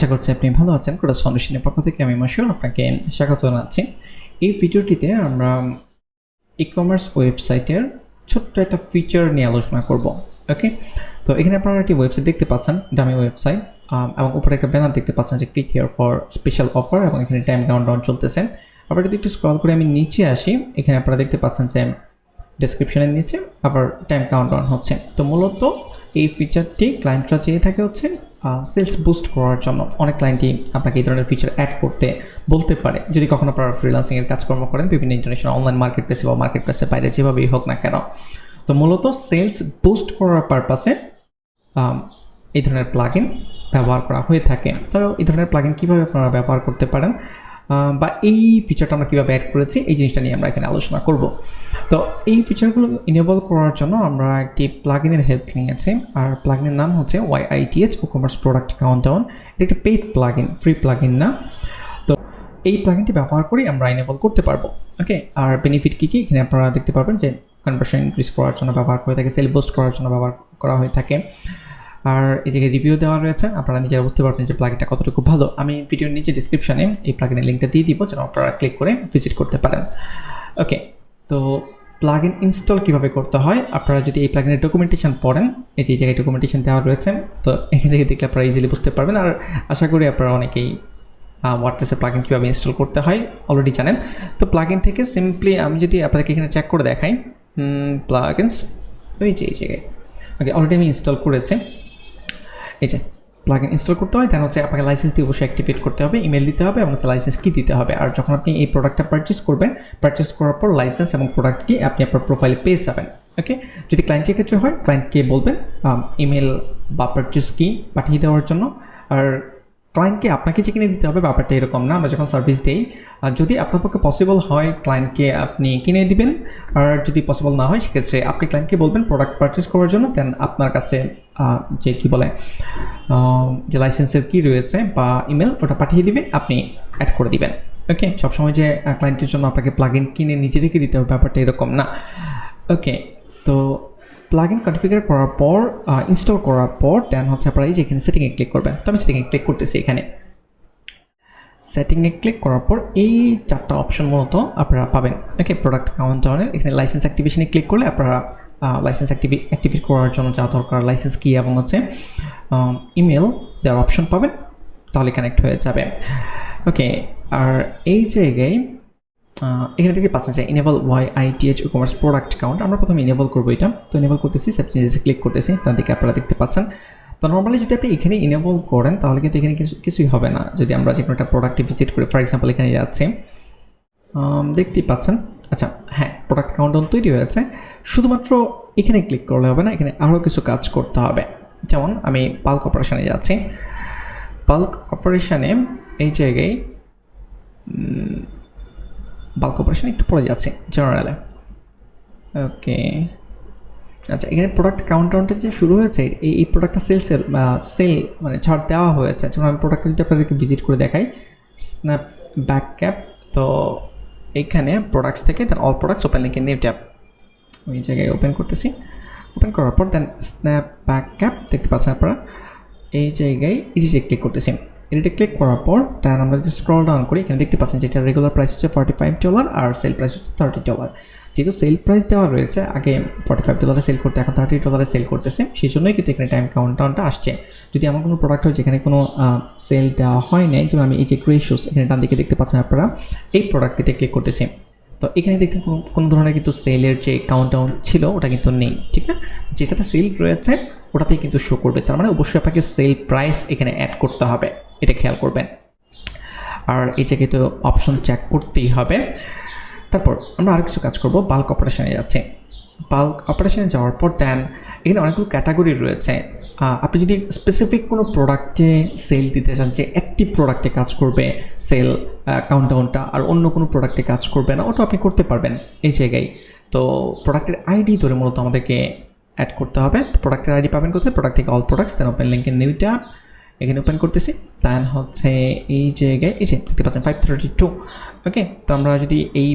আশা করছি আপনি ভালো আছেন। কোডা সলিউশনের পক্ষ থেকে আমি মশিউর আপনাকে স্বাগত জানাচ্ছি। এই ভিডিওটিতে আমরা ই-কমার্স ওয়েবসাইটের ছোট্ট একটা ফিচার নিয়ে আলোচনা করব। ওকে, তো এখানে আপনারা একটি ওয়েবসাইট দেখতে পাচ্ছেন, দামি ওয়েবসাইট, এবং উপরে একটা ব্যানার দেখতে পাচ্ছেন যে click here for special offer, এবং এখানে টাইম কাউন্টডাউন চলতেছে। আবার যদি একটু স্ক্রল করে আমি নিচে আসি, এখানে আপনারা দেখতে পাচ্ছেন যে ডেসক্রিপশনের নিচে আবার টাইম কাউন্টডাউন হচ্ছে। তো মূলত এই ফিচারটি ক্লায়েন্টরা চেয়ে থাকে হচ্ছে সেলস বুস্ট করার জন্য। অনেক ক্লায়েন্টই আপনাকে এই ধরনের ফিচার অ্যাড করতে বলতে পারে যদি কখনো আপনারা ফ্রিল্যান্সিংয়ের কাজকর্ম করেন বিভিন্ন ইন্টারন্যাশনাল অনলাইন মার্কেট প্লেসে বা মার্কেট প্লেসের বাইরে যেভাবেই হোক না কেন। তো মূলত সেলস বুস্ট করার পারপাসে এই ধরনের প্লাগইন ব্যবহার করা হয়ে থাকে। তো এই ধরনের প্লাগইন কীভাবে আপনারা ব্যবহার করতে পারেন বা এই ফিচারটা আমরা কীভাবে অ্যাড করেছি এই জিনিসটা নিয়ে আমরা এখানে আলোচনা করব। তো এই ফিচারগুলো ইনেবল করার জন্য আমরা একটি প্লাগইনের হেল্প নিয়েছি, আর প্লাগইনের নাম হচ্ছে 𝗙𝗙 WooCommerce প্রোডাক্ট কাউন্টডাউন। এটা একটা পেইড প্লাগইন, ফ্রি প্লাগইন না। তো এই প্লাগইনটি ব্যবহার করে আমরা ইনেবল করতে পারবো। ওকে, আর বেনিফিট কী কী এখানে আপনারা দেখতে পারবেন যে কনভার্সন ইনক্রিজ করার জন্য ব্যবহার করে থাকে, সেল বুস্ট করার জন্য ব্যবহার করা হয়ে থাকে, আর এই জায়গায় রিভিউ দেওয়া রয়েছে। আপনারা নিজেরা বুঝতে পারবেন যে প্লাগইনটা কতটুকু ভালো। আমি ভিডিওর নিচে ডিসক্রিপশনে এই প্লাগইনের লিঙ্কটা দিয়ে দিব যেন আপনারা ক্লিক করে ভিজিট করতে পারেন। ওকে, তো প্লাগইন ইনস্টল কীভাবে করতে হয়, আপনারা যদি এই প্লাগইনের ডকুমেন্টেশন পড়েন, এই যে জায়গায় ডকুমেন্টেশন দেওয়া রয়েছে, তো এখান থেকে দেখলে আপনারা ইজিলি বুঝতে পারবেন। আর আশা করি আপনারা অনেকেই ওয়ার্ডপ্রেসের প্লাগইন কীভাবে ইনস্টল করতে হয় অলরেডি জানেন। তো প্লাগইন থেকে সিম্পলি আমি যদি আপনাদেরকে এখানে চেক করে দেখাই, প্লাগইনস ওই যে এই জায়গায়, ওকে অলরেডি আমি ইনস্টল করেছি। এই যে প্লাগইন ইনস্টল করতে হয়, দেন হচ্ছে আপনাকে লাইসেন্স দিয়ে অবশ্যই অ্যাক্টিভেট করতে হবে, ইমেল দিতে হবে এবং লাইসেন্স কি দিতে হবে। আর যখন আপনি এই প্রোডাক্টটা পারচেস করবেন, পারচেস করার পর লাইসেন্স এবং প্রোডাক্ট কি আপনি আপনার প্রোফাইলে পেয়ে যাবেন। ওকে, যদি ক্লায়েন্টের ক্ষেত্রে হয় ক্লায়েন্টকে বলবেন ইমেল বা পারচেস কি পাঠিয়ে দেওয়ার জন্য। আর ক্লায়েন্টকে আপনাকে যে কিনে দিতে হবে ব্যাপারটা এরকম না। আমরা যখন সার্ভিস দিই, যদি আপনার পক্ষে পসিবল হয় ক্লায়েন্টকে আপনি কিনে দিবেন, আর যদি পসিবল না হয় সেক্ষেত্রে আপনি ক্লায়েন্টকে বলবেন প্রোডাক্ট পারচেস করার জন্য, দেন আপনার কাছে যে কী বলে যে লাইসেন্সের কি রয়েছে বা ইমেল ওটা পাঠিয়ে দিবে, আপনি অ্যাড করে দিবেন। ওকে, সবসময় যে ক্লায়েন্টের জন্য আপনাকে প্লাগইন কিনে নিজে থেকে দিতে হবে ব্যাপারটা এরকম না। ওকে, তো প্লাগইন কনফিগার করার পর ইনস্টল করার পর দেন হচ্ছে আপনারা এই যে এখানে সেটিংয়ে ক্লিক করবেন। তো আমি সেটিংয়ে ক্লিক করতেছি। এখানে সেটিংয়ে ক্লিক করার পর এই চারটা অপশন মূলত আপনারা পাবেন। ওকে, প্রোডাক্ট কাউন্টডাউনের এখানে লাইসেন্স অ্যাক্টিভেশনে ক্লিক করলে আপনারা লাইসেন্স অ্যাক্টিভেট করার জন্য যা দরকার লাইসেন্স কি এবং হচ্ছে ইমেল দেওয়ার অপশন পাবেন, তাহলে কানেক্ট হয়ে যাবে। ওকে, আর এই জায়গায় এখানে দেখতে পাচ্ছেন যে ইনেবল 𝗙𝗙 WooCommerce প্রোডাক্ট কাউন্ট। আমরা প্রথমে ইনেবল করবো এটা। তো ইনেবল করতেছি, সেভ চেঞ্জেসে ক্লিক করতেছি, তার দিকে আপনারা দেখতে পাচ্ছেন। তো নর্মালি যদি আপনি এখানে ইনেবল করেন তাহলে কিন্তু এখানে কিছুই হবে না। যদি আমরা যে কোনো একটা প্রোডাক্টে ভিজিট করি, ফর এক্সাম্পল এখানে যাচ্ছে, দেখতেই পাচ্ছেন। আচ্ছা হ্যাঁ, প্রোডাক্ট কাউন্টডাউন তৈরি হয়েছে, শুধুমাত্র এখানে ক্লিক করলে হবে না, এখানে আরও কিছু কাজ করতে হবে। যেমন আমি বাল্ক অপারেশনে যাচ্ছি, বাল্ক অপারেশনে এই জায়গায় বাল্ক অপারেশন একটু পরে যাচ্ছে জেনারেলে। ওকে, আচ্ছা এখানে প্রোডাক্ট কাউন্টডাউনটা যে শুরু হয়েছে, এই প্রোডাক্টটা সেল মানে ছাড় দেওয়া হয়েছে। যেমন আমি প্রোডাক্টটা যদি আপনাদেরকে ভিজিট করে দেখাই, স্ন্যাপ ব্যাক ক্যাপ, তো এইখানে প্রোডাক্টস থেকে দেন অল প্রোডাক্টস ওপেন লিঙ্কে নিউ ট্যাব, ওই জায়গায় ওপেন করতেছি। ওপেন করার পর দেন স্ন্যাপ ব্যাক ক্যাপ দেখতে পাচ্ছেন আপনারা, এই জায়গায় এডিটে ক্লিক করতেছি। এডিটে ক্লিক করার পর দেন আমরা যদি স্ক্রল ডাউন করি, এখানে দেখতে পাচ্ছেন যে এটা রেগুলার প্রাইস হচ্ছে $45 আর সেল প্রাইস হচ্ছে $30। যেহেতু সেল প্রাইস দেওয়া রয়েছে, আগে $45 সেল করতে এখন $30 সেল করতেছে, সেই জন্যই কিন্তু এখানে টাইম কাউন্টডাউনটা আসছে। যদি এমন কোনো প্রোডাক্ট হয় যেখানে কোনো সেল দেওয়া হয় নাই, যেমন আমি এই যে গ্রে শুজ এখানে ডান দিকে দেখতে পাচ্ছেন আপনারা, এই প্রোডাক্টটিতে ক্লিক করতেছি। তো এখানে দেখতে কোনো ধরনের কিন্তু সেলের যে কাউন্টডাউন ছিল ওটা কিন্তু নেই, ঠিক না? যেটাতে সেল রয়েছে ওটাতেই কিন্তু শো করবে। তার মানে অবশ্যই আপনাকে সেল প্রাইস এখানে অ্যাড করতে হবে, এটা খেয়াল করবেন। আর এই জায়গায় তো অপশন চেক করতেই হবে। তারপর আমরা আরও কিছু কাজ করব, বাল্ক অপারেশনে যাচ্ছে। বাল্ক অপারেশনে যাওয়ার পর দেন এখানে অনেকগুলো ক্যাটাগরি রয়েছে। আপনি যদি স্পেসিফিক কোনো প্রোডাক্টে সেল দিতে চান, যে একটি প্রোডাক্টে কাজ করবে সেল কাউন্টডাউনটা আর অন্য কোনো প্রোডাক্টে কাজ করবে না, ওটা আপনি করতে পারবেন এই জায়গায়। তো প্রোডাক্টের আইডি ধরে মূলত আমাদেরকে অ্যাড করতে হবে। প্রোডাক্টের আইডি পাবেন কোথায়? প্রোডাক্ট থেকে অল প্রোডাক্টস, দেন ওপেন লিঙ্কের নিউ ট্যাব, এখানে ওপেন করতেছি। দেন হচ্ছে এই জায়গায় এই যে দেখতে পাচ্ছেন 532। ওকে, তো আমরা যদি এই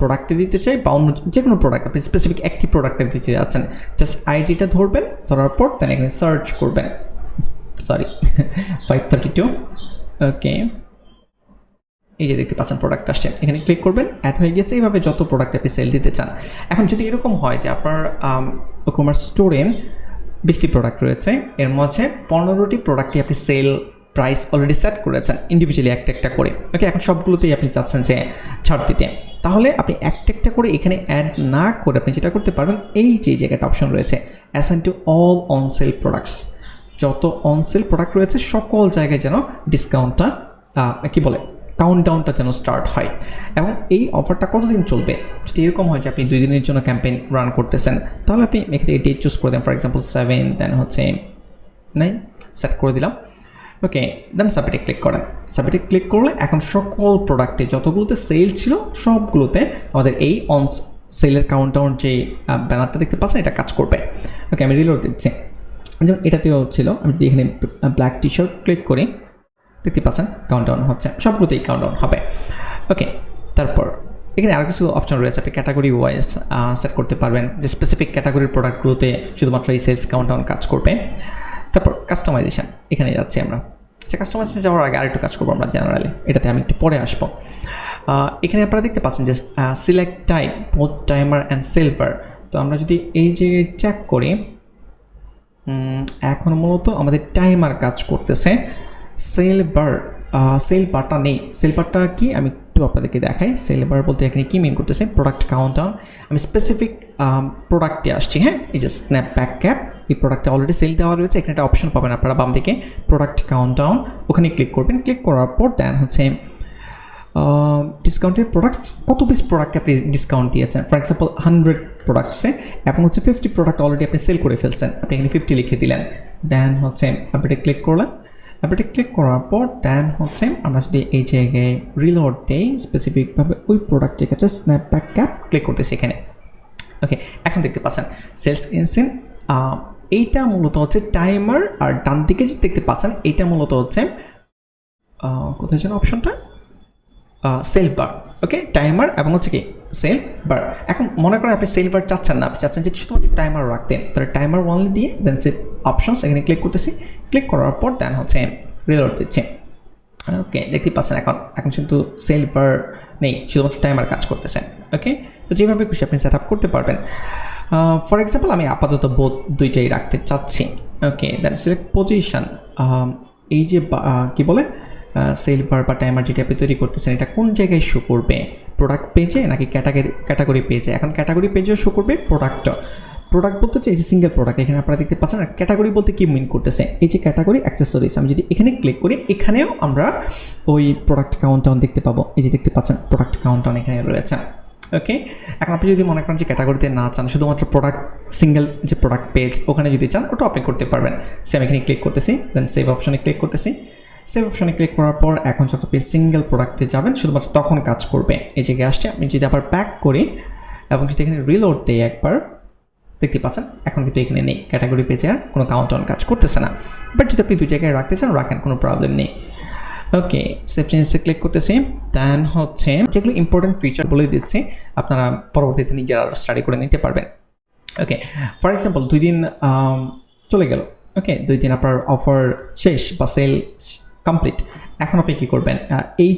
প্রোডাক্টে দিতে চাই বা অন্য যে কোনো প্রোডাক্ট, আপনি স্পেসিফিক একটি প্রোডাক্টে দিতে যাচ্ছেন, জাস্ট আইডিটা ধরবেন, ধরার পর দেন এখানে সার্চ করবেন। সরি 532 ওকে এই যে দেখতে পাচ্ছেন প্রোডাক্ট আসছে এখানে ক্লিক করবেন অ্যাড হয়ে গেছে এইভাবে যত প্রোডাক্ট আপনি সেল দিতে চান এখন যদি এরকম হয় যে আপনার WooCommerce স্টোরে 20টি প্রোডাক্ট রয়েছে এর মধ্যে 15টি প্রোডাক্টই আপনি সেল প্রাইস অলরেডি সেট করেছেন ইন্ডিভিজুয়ালি একটা একটা করে ওকে এখন সবগুলোতেই আপনি চাচ্ছেন যে ছাড় দিতে তাহলে আপনি একটা একটা করে এখানে অ্যাড না করে আপনি যেটা করতে পারবেন এই যে জায়গাটা অপশন রয়েছে assign to all on sell products যত অন সেল প্রোডাক্ট রয়েছে সকল জায়গায় যেন ডিসকাউন্টটা কি বলে কাউন্টডাউনটা যেন স্টার্ট হয় এবং এই অফারটা কতদিন চলবে যদি এরকম হয় যে আপনি 2 দিনের জন্য ক্যাম্পেইন রান করতেছেন তাহলে আপনি এখান থেকে ডেট চুজ করে দেন ফর এক্সাম্পল 7 দেন হচ্ছে 9 সেট করে দিলাম ওকে দেন সাবমিটে ক্লিক করেন সাবমিটে ক্লিক করলে এখন সকল প্রোডাক্টে যতগুলোতে সেল ছিল সবগুলোতে আমাদের এই অন সেলের কাউন্টডাউন যে ব্যানারটা দেখতে পাচ্ছেন এটা কাজ করবে ওকে আমি রিলোড দিচ্ছি যেমন এটাতেও ছিল আমি যদি এখানে ব্ল্যাক টি শার্ট ক্লিক করি দেখতে পাচ্ছেন কাউন্টডাউন হচ্ছে সবগুলোতেই কাউন্টডাউন হবে ওকে তারপর এখানে আরও কিছু অপশন রয়েছে আপনি ক্যাটাগরি ওয়াইজ সেট করতে পারবেন যে স্পেসিফিক ক্যাটাগরির প্রোডাক্টগুলোতে শুধুমাত্র এই সেলস কাউন্টডাউন কাজ করবে তারপর কাস্টমাইজেশন এখানে যাচ্ছি আমরা আচ্ছা কাস্টমাইজেশন যাওয়ার আগে আরেকটু কাজ করবো আমরা জেনারেলি এটাতে আমি একটু পরে আসবো এখানে আপনারা দেখতে পাচ্ছেন যে select type both timer and silver তো আমরা যদি এই জায়গায় চেক করি এখন মূলত আমাদের টাইমার কাজ করতেছে সেল বারটা নেই সেল বারটা কি আমি একটু আপনাদেরকে দেখাই সেল বার বলতে এখানে কি মিন করতেছে প্রোডাক্ট কাউন্টডাউন আমি স্পেসিফিক প্রোডাক্টে আসছি হ্যাঁ এই যে স্ন্যাপব্যাক ক্যাপ এই প্রোডাক্টে অলরেডি সেল দেওয়া রয়েছে এখানে একটা অপশন পাবেন আপনারা বাম দিকে প্রোডাক্ট কাউন্টডাউন ওখানে ক্লিক করবেন ক্লিক করার পর দেন হচ্ছে ডিসকাউন্টের প্রোডাক্ট কত পিস প্রোডাক্টে আপনি ডিসকাউন্ট দিয়েছেন ফর এক্সাম্পল 100 প্রোডাক্টসে এবং হচ্ছে 50 প্রোডাক্ট অলরেডি আপনি সেল করে ফেলছেন আপনি এখানে 50 লিখে দিলেন দেন হচ্ছে আপনি ক্লিক করলেন আপনি ক্লিক করার পর দেন হচ্ছে আমরা যদি এই জায়গায় রিলোড দেই স্পেসিফিকভাবে ওই প্রোডাক্টের কাছে স্ন্যাপব্যাক ক্যাপ ক্লিক করতেছি এখানে ওকে এখন দেখতে পাচ্ছেন সেলস ইনসেন এইটা মূলত হচ্ছে টাইমার আর ডান দিকে যে দেখতে পাচ্ছেন এইটা মূলত হচ্ছে কোথায় যেন অপশনটা সেল বার ওকে টাইমার এবং হচ্ছে কি সেল বার এখন মনে করেন আপনি সেল বার চাচ্ছেন না আপনি চাচ্ছেন যে শুধুমাত্র টাইমার রাখতেন তাহলে টাইমার ওয়ানলি দিয়ে দেন সে অপশনস এখানে ক্লিক করতেছি ক্লিক করার পর দেন হচ্ছে রিলোড দিচ্ছি ওকে দেখতে পাচ্ছেন এখন কিন্তু সেল বার নেই শুধুমাত্র টাইমার কাজ করতেছে ওকে তো যেভাবে খুশি আপনি সেট আপ করতে পারবেন ফর এক্সাম্পল আমি আপাতত বোথ দুইটাই রাখতে চাচ্ছি ওকে দেন সিলেক্ট পজিশন এই যে কি বলে সেল বার বা টাইমার যেটা আপনি তৈরি করতেছেন এটা কোন জায়গায় শো করবে প্রোডাক্ট পেজে নাকি ক্যাটাগরি পেজে এখন ক্যাটাগরি পেজেও শো করবে প্রোডাক্ট বলতে হচ্ছে এই যে সিঙ্গেল প্রোডাক্ট এখানে আপনারা দেখতে পাচ্ছেন আর ক্যাটাগরি বলতে কি মিন করতেছে এই যে ক্যাটাগরি অ্যাক্সেসরিজ আমি যদি এখানে ক্লিক করি এখানেও আমরা ওই প্রোডাক্ট কাউন্টডাউন দেখতে পাবো এই যে দেখতে পাচ্ছেন প্রোডাক্ট কাউন্টডাউন এখানে রয়েছে ওকে এখন আপনি যদি মনে করেন যে ক্যাটাগরিতে না চান শুধুমাত্র প্রোডাক্ট সিঙ্গেল যে প্রোডাক্ট পেজ ওখানে যদি চান ওটা আপনি করতে পারবেন সে আমি এখানে ক্লিক করতেছি দেন সেভ অপশনে ক্লিক করতেছি সেভ অপশনে ক্লিক করার পর এখন যখন আপনি সিঙ্গেল প্রোডাক্টে যাবেন শুধুমাত্র তখন কাজ করবে এই জায়গায় আসছে আমি যদি আবার ব্যাক করি এবং যদি এখানে রিলোড দিই একবার দেখতে পাচ্ছেন এখন কিন্তু এখানে নেই ক্যাটাগরি পেজে আর কোনো কাউন্টডাউন কাজ করতেছে না বাট যদি আপনি দুই জায়গায় রাখতে চান রাখেন কোনো প্রবলেম নেই ওকে সেভ চেঞ্জে ক্লিক করতেছি দেন হচ্ছে যেগুলো ইম্পর্টেন্ট ফিচার বলে দিচ্ছি আপনারা পরবর্তীতে নিজেরা স্টাডি করে নিতে পারবেন ওকে ফর এক্সাম্পল 2 দিন চলে গেল ওকে 2 দিন আপনার অফার শেষ বা সেল কমপ্লিট এখন আপনি কী করবেন এই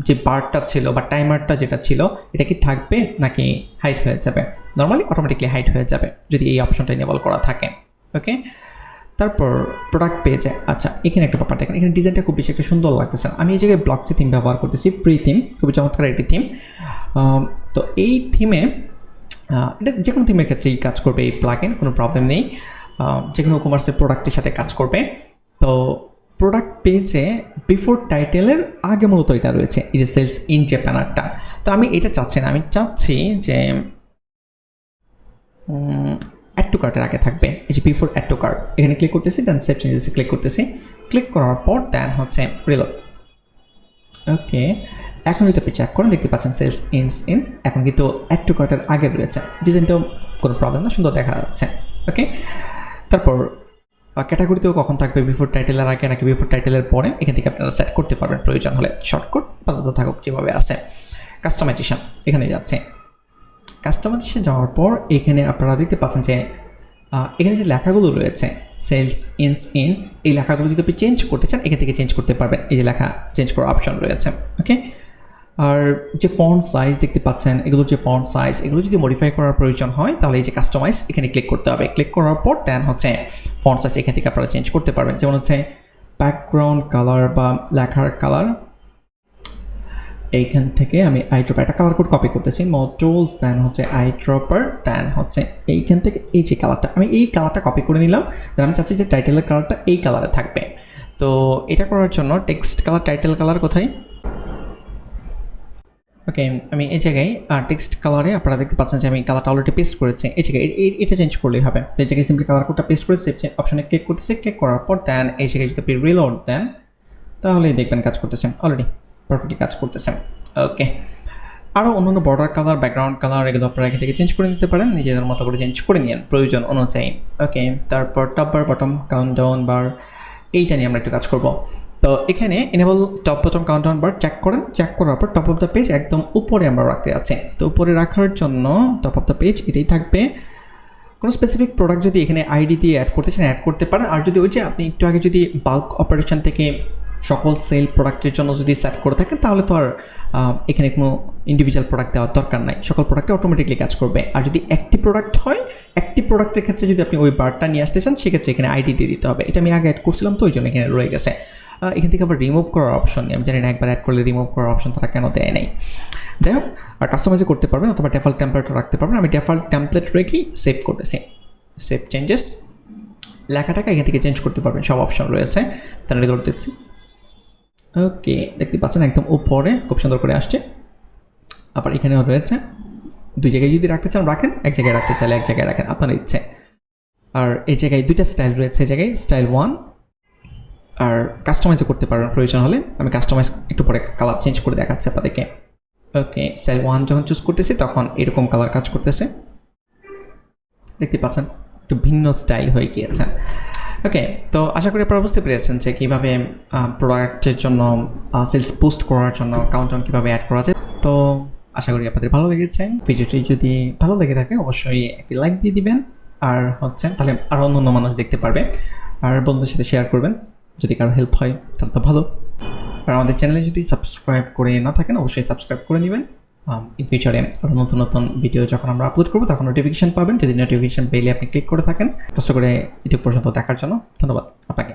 যে বারটা ছিল বা টাইমারটা যেটা ছিল এটা কি থাকবে নাকি হাইড হয়ে যাবে নর্মালি অটোমেটিকলি হাইড হয়ে যাবে যদি এই অপশনটা এনেবল করা থাকে ওকে তারপর প্রোডাক্ট পেজে আচ্ছা এখানে একটা ব্যাপার দেখেন এখানে ডিজাইনটা খুব বেশি একটা সুন্দর লাগতেছে আমি এই জায়গায় ব্লকসি থিম ব্যবহার করতেছি প্রি থিম খুবই চমৎকার একটি থিম তো এই থিমে এটা যে কোনো থিমের ক্ষেত্রেই কাজ করবে এই প্লাগইন কোনো প্রবলেম নেই যে কোনো WooCommerce প্রোডাক্টের সাথে কাজ করবে তো প্রোডাক্ট পেজে বিফোর টাইটেলের আগে মূলত এটা রয়েছে এই যে সেলস ইন যে ব্যানারটা তো আমি এটা চাচ্ছি না আমি চাচ্ছি যে অ্যাড টু কার্টের আগে থাকবে এই যে বিফোর অ্যাড টু কার্ট এখানে ক্লিক করতেছি দেন সেভ চেঞ্জেসে ক্লিক করতেছি ক্লিক করার পর দেন হচ্ছে রিলোড ওকে এখন যদি আপনি চেক করেন দেখতে পাচ্ছেন সেলস ইনস ইন এখন কিন্তু অ্যাড টু কার্টের আগে রয়েছে ডিজাইনটাও কোনো প্রবলেম না সুন্দর দেখা যাচ্ছে ওকে তারপর ক্যাটাগরিতেও কখন থাকবে বিফোর টাইটেলের আগে নাকি বিফোর টাইটেলের পরে এখান থেকে আপনারা সেট করতে পারবেন প্রয়োজন হলে শর্টকাট আপাতত থাকুক যেভাবে আছে কাস্টমাইজেশন এখানে যাচ্ছে কাস্টমাইজেশন যাওয়ার পর এখানে আপনারা দেখতে পাচ্ছেন যে এখানে যে লেখাগুলো রয়েছে সেলস ইনস ইন এই লেখাগুলো যদি আপনি চেঞ্জ করতে চান এখান থেকে চেঞ্জ করতে পারবেন। এই যে লেখা চেঞ্জ করার অপশন রয়েছে। ওকে, আর যে ফন্ট সাইজ দেখতে পাচ্ছেন, এগুলোর যে ফন্ট সাইজ এগুলো যদি মডিফাই করার প্রয়োজন হয় তাহলে এই যে কাস্টমাইজ এখানে ক্লিক করতে হবে। ক্লিক করার পর দেন হচ্ছে ফন্ট সাইজ এখান থেকে আপনারা চেঞ্জ করতে পারবেন। যেমন হচ্ছে ব্যাকগ্রাউন্ড কালার বা লেখার কালার, এইখান থেকে আমি আইড্রপার একটা কালার কোড কপি করতেছি, মোড টুলস, দেন হচ্ছে আইড্রপার, দেন হচ্ছে এইখান থেকে এই যে কালারটা আমি এই কালারটা কপি করে নিলাম। দেন আমি চাচ্ছি যে টাইটেলের কালারটা এই কালারে থাকবে। তো এটা করার জন্য টেক্সট কালার টাইটেল কালার কোথায়? ওকে, আমি এই জায়গায় টেক্সট কালারে আপনারা দেখতে পাচ্ছেন যে আমি কালারটা অলরেডি পেস্ট করেছি। এই জায়গায় এটা চেঞ্জ করলেই হবে। তো এই জায়গায় সিম্পলি কালার কোডটা পেস্ট করে সেভ অপশনে ক্লিক করতেছে। ক্লিক করার পর দেন এই জায়গায় যদি আপনি রিলোড দেন তাহলেই দেখবেন কাজ করতেছে, অলরেডি পারফেক্টলি কাজ করতেছে। ওকে, আরও অন্যান্য বর্ডার কালার, ব্যাকগ্রাউন্ড কালার এগুলো আপনারা এখান থেকে চেঞ্জ করে নিতে পারেন, নিজেদের মতো করে চেঞ্জ করে নিন প্রয়োজন অনুযায়ী। ওকে, তারপর টপ বার, বটম, কাউন্টডাউন বার, এইটা নিয়ে আমরা একটু কাজ করব। তো এখানে এনেবল টপ বটম কাউন্টডাউন বার চেক করেন। চেক করার পর টপ অফ দ্য পেজ একদম উপরে আমরা রাখতে যাচ্ছি। তো উপরে রাখার জন্য টপ অফ দ্য পেজ এটাই থাকবে। কোনো স্পেসিফিক প্রোডাক্ট যদি এখানে আইডি দিয়ে অ্যাড করতে চান অ্যাড করতে পারেন। আর যদি ওই যে আপনি একটু আগে যদি বাল্ক অপারেশন থেকে সকল সেল প্রোডাক্টের জন্য যদি সেট করে থাকেন তাহলে তো আর এখানে কোনো ইন্ডিভিজুয়াল প্রোডাক্ট দেওয়ার দরকার নাই, সকল প্রোডাক্টে অটোমেটিকলি কাজ করবে। আর যদি একটি প্রোডাক্ট হয়, একটি প্রোডাক্টের ক্ষেত্রে যদি আপনি ওই বারটা নিয়ে আসতে চান সেক্ষেত্রে এখানে আইডি দিয়ে দিতে হবে। এটা আমি আগে অ্যাড করছিলাম তো ওই জন্য এখানে রয়ে গেছে। এখান থেকে আবার রিমুভ করার অপশন নেই, আমি জানি না একবার অ্যাড করলে রিমুভ করার অপশন তারা কেন দেয় নাই। যাই হোক, আর কাস্টমাইজও করতে পারবেন অথবা ডিফল্ট টেমপ্লেটও রাখতে পারবেন। আমি ডিফল্ট টেমপ্লেট রেখেই সেভ করতেছি। সেভ চেঞ্জেস, লেখাটাকে এখান থেকে চেঞ্জ করতে পারবেন, সব অপশন রয়েছে। তাহলে রিলোড দিচ্ছি। ওকে, দেখতে পাচ্ছেন একদম উপরে খুব সুন্দর করে আসছে। আবার এখানেও রয়েছে, দুই জায়গায় যদি রাখতে চান রাখেন, এক জায়গায় রাখতে চাইলে এক জায়গায় রাখেন, আপনার ইচ্ছে। আর এই জায়গায় দুইটা স্টাইল রয়েছে, এই জায়গায় স্টাইল 1 আর কাস্টমাইজও করতে পারবেন প্রয়োজন হলে। আমি কাস্টমাইজ একটু পরে কালার চেঞ্জ করে দেখাচ্ছি আপনাদেরকে। ওকে, স্টাইল 1 যখন চুজ করতেছি তখন এরকম কালার কাজ করতেছে, দেখতে পাচ্ছেন একটু ভিন্ন স্টাইল হয়ে গিয়েছে। ওকে, তো আশা করি আপনারা বুঝতে পেরেছেন যে কীভাবে প্রোডাক্টের জন্য সেলস পোস্ট করার জন্য কাউন্টডাউন কীভাবে অ্যাড করা যায়। তো আশা করি আপনাদের ভালো লেগেছে। ভিডিওটি যদি ভালো লেগে থাকে অবশ্যই একটি লাইক দিয়ে দিবেন, আর হচ্ছে তাহলে আরও অন্য মানুষ দেখতে পারবে। আর বন্ধুদের সাথে শেয়ার করবেন, যদি কারো হেল্প হয় তাহলে তো ভালো। আর আমাদের চ্যানেলে যদি সাবস্ক্রাইব করে না থাকেন অবশ্যই সাবস্ক্রাইব করে নেবেন। ইন ফিউচারে আরও নতুন নতুন ভিডিও যখন আমরা আপলোড করবো তখন নোটিফিকেশান পাবেন। যদি নোটিফিকেশান পেলে আপনি ক্লিক করে থাকেন। কষ্ট করে ইউটিউব পর্যন্ত দেখার জন্য ধন্যবাদ আপনাকে।